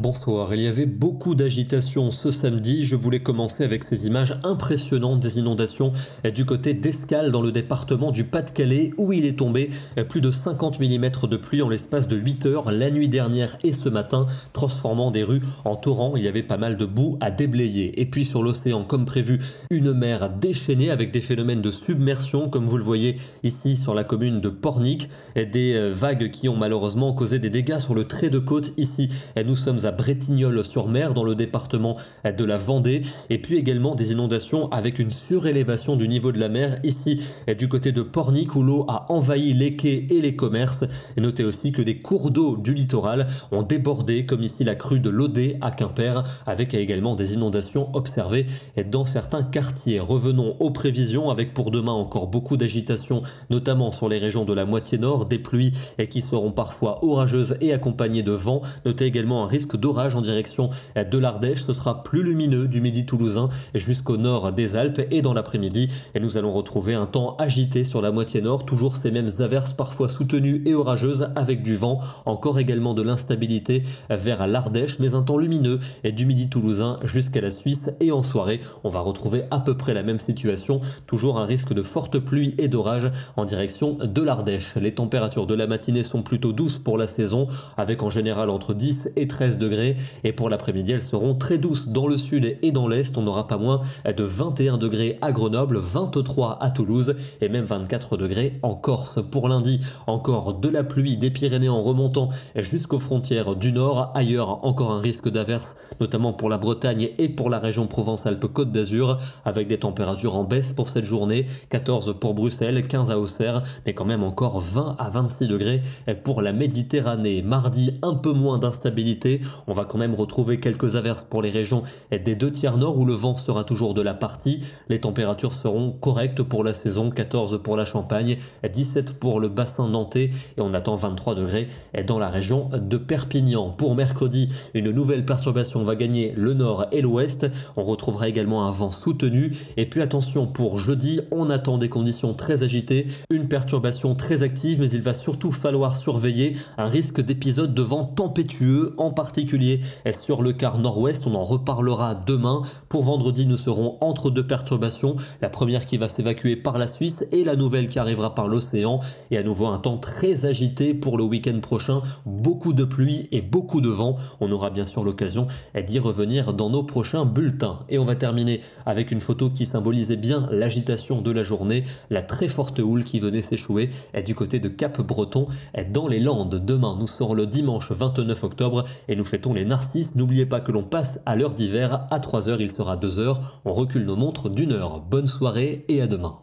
Bonsoir, il y avait beaucoup d'agitation ce samedi. Je voulais commencer avec ces images impressionnantes des inondations du côté d'Escales dans le département du Pas-de-Calais où il est tombé plus de 50 mm de pluie en l'espace de 8 heures la nuit dernière et ce matin, transformant des rues en torrents. Il y avait pas mal de boue à déblayer. Et puis sur l'océan, comme prévu, une mer déchaînée avec des phénomènes de submersion comme vous le voyez ici sur la commune de Pornic. Des vagues qui ont malheureusement causé des dégâts sur le trait de côte ici. Nous sommes à Bretignolles-sur-Mer dans le département de la Vendée et puis également des inondations avec une surélévation du niveau de la mer ici du côté de Pornic où l'eau a envahi les quais et les commerces. Et notez aussi que des cours d'eau du littoral ont débordé comme ici la crue de l'Odé à Quimper avec également des inondations observées dans certains quartiers. Revenons aux prévisions avec pour demain encore beaucoup d'agitation notamment sur les régions de la moitié nord, des pluies qui seront parfois orageuses et accompagnées de vent. Notez également un risque d'orage en direction de l'Ardèche. Ce sera plus lumineux du midi toulousain jusqu'au nord des Alpes et dans l'après-midi. Et nous allons retrouver un temps agité sur la moitié nord. Toujours ces mêmes averses parfois soutenues et orageuses avec du vent. Encore également de l'instabilité vers l'Ardèche mais un temps lumineux et du midi toulousain jusqu'à la Suisse. Et en soirée, on va retrouver à peu près la même situation. Toujours un risque de fortes pluies et d'orages en direction de l'Ardèche. Les températures de la matinée sont plutôt douces pour la saison avec en général entre 10 et 13 degrés et pour l'après-midi elles seront très douces dans le sud et dans l'est. On n'aura pas moins de 21 degrés à Grenoble, 23 à Toulouse et même 24 degrés en Corse. Pour lundi, encore de la pluie des Pyrénées en remontant jusqu'aux frontières du nord. Ailleurs, encore un risque d'averse, notamment pour la Bretagne et pour la région Provence-Alpes-Côte d'Azur, avec des températures en baisse pour cette journée. 14 pour Bruxelles, 15 à Auxerre, mais quand même encore 20 à 26 degrés pour la Méditerranée. Mardi, un peu moins d'instabilité. On va quand même retrouver quelques averses pour les régions des deux tiers nord où le vent sera toujours de la partie. Les températures seront correctes pour la saison, 14 pour la Champagne, 17 pour le bassin nantais et on attend 23 degrés dans la région de Perpignan. Pour mercredi, une nouvelle perturbation va gagner le nord et l'ouest. On retrouvera également un vent soutenu et puis attention pour jeudi, on attend des conditions très agitées, une perturbation très active mais il va surtout falloir surveiller un risque d'épisode de vent tempétueux en particulier sur le quart nord-ouest. On en reparlera demain. Pour vendredi, nous serons entre deux perturbations. La première qui va s'évacuer par la Suisse et la nouvelle qui arrivera par l'océan. Et à nouveau un temps très agité pour le week-end prochain. Beaucoup de pluie et beaucoup de vent. On aura bien sûr l'occasion d'y revenir dans nos prochains bulletins. Et on va terminer avec une photo qui symbolisait bien l'agitation de la journée. La très forte houle qui venait s'échouer du côté de Cap-Breton dans les Landes. Demain, nous serons le dimanche 29 octobre et nous fêtons les Narcisses. N'oubliez pas que l'on passe à l'heure d'hiver. À 3 heures, il sera 2 heures. On recule nos montres d'1 heure. Bonne soirée et à demain.